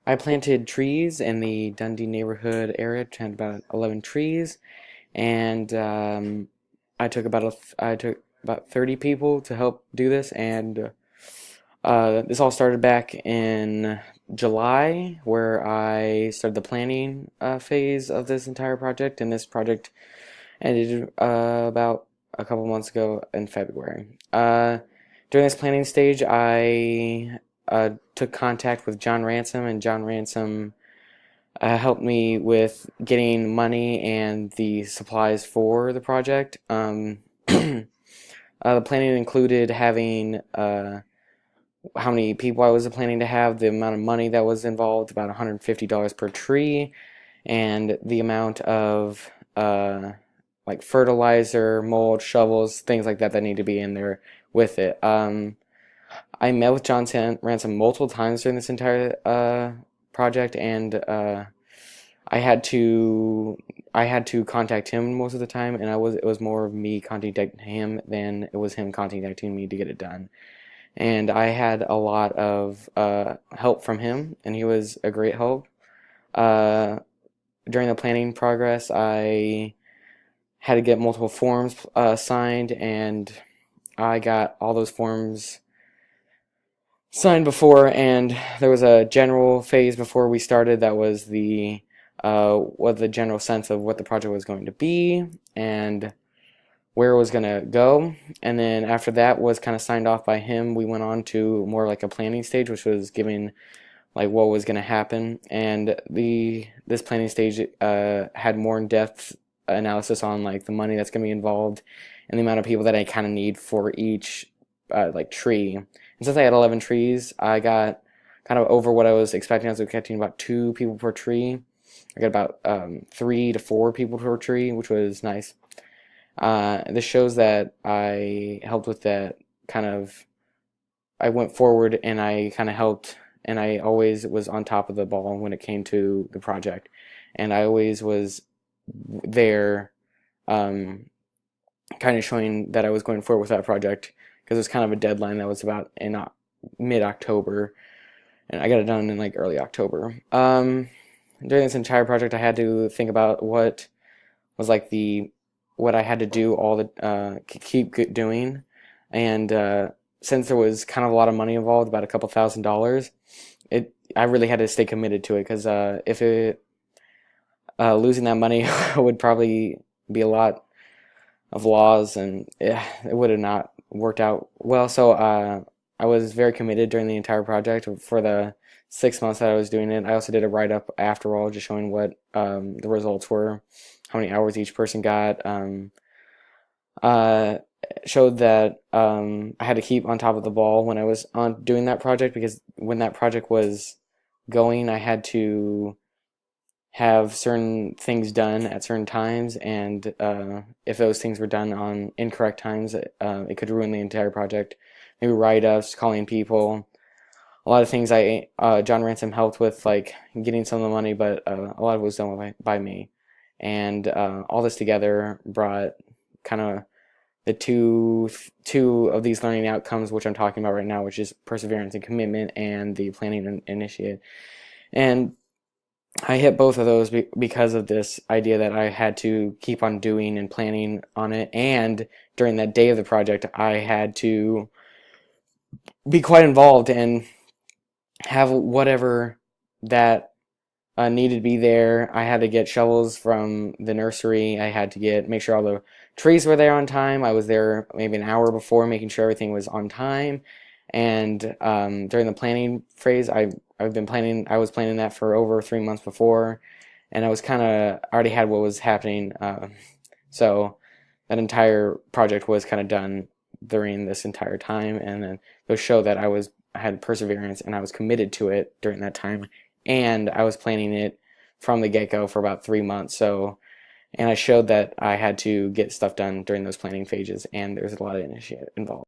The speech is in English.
I planted trees in the Dundee neighborhood area. Planted about 11 trees, and I took about 30 people to help do this, and this all started back in July, where I started the planning phase of this entire project, and this project ended about a couple months ago in February. During this planning stage, I took contact with John Ransom, and John Ransom helped me with getting money and the supplies for the project. The planning included having how many people I was planning to have, the amount of money that was involved, about $150 per tree, and the amount of like fertilizer, mulch, shovels, things like that that need to be in there with it. I met with John Ransom multiple times during this entire project, and I had to contact him most of the time, and it was more of me contacting him than it was him contacting me to get it done. And I had a lot of help from him, and he was a great help. Uh, During the planning progress, I had to get multiple forms signed, and I got all those forms signed before, and there was a general phase before we started that was the general sense of what the project was going to be and where it was going to go. And then after that was kind of signed off by him, we went on to more like a planning stage, which was giving like what was going to happen. And this planning stage had more in-depth analysis on like the money that's going to be involved and the amount of people that I kind of need for each like tree. And since I had 11 trees, I got kind of over what I was expecting. I was expecting about 2 people per tree. I got about 3 to 4 people per tree, which was nice. This shows that I helped with that kind of. I went forward and I kind of helped, and I always was on top of the ball when it came to the project, and I always was there, kind of showing that I was going forward with that project because it was kind of a deadline that was about in mid-October, and I got it done in like early October. During this entire project, I had to think about what was like what I had to do all the keep doing, and since there was kind of a lot of money involved, about a couple $1,000s, I really had to stay committed to it because if it losing that money would probably be a lot of laws, and it would have not worked out well. So I was very committed during the entire project for the 6 months that I was doing it. I also did a write-up after all, just showing what the results were, how many hours each person got. Uh, Showed that I had to keep on top of the ball when I was on doing that project, because when that project was going, I had to have certain things done at certain times, and if those things were done on incorrect times, it could ruin the entire project. Maybe write-ups, calling people, a lot of things John Ransom helped with, like getting some of the money, but a lot of it was done by me, and all this together brought kind of the two of these learning outcomes, which I'm talking about right now, which is perseverance and commitment, and the planning initiative. And I hit both of those because of this idea that I had to keep on doing and planning on it. And during that day of the project, I had to be quite involved and have whatever that needed to be there. I had to get shovels from the nursery. I had to make sure all the trees were there on time. I was there maybe an hour before, making sure everything was on time. And during the planning phase, I've been planning. I was planning that for over 3 months before, and I was kind of already had what was happening. So that entire project was kind of done during this entire time, and then those show that I had perseverance and I was committed to it during that time, and I was planning it from the get-go for about 3 months. So, and I showed that I had to get stuff done during those planning phases, and there's a lot of initiative involved.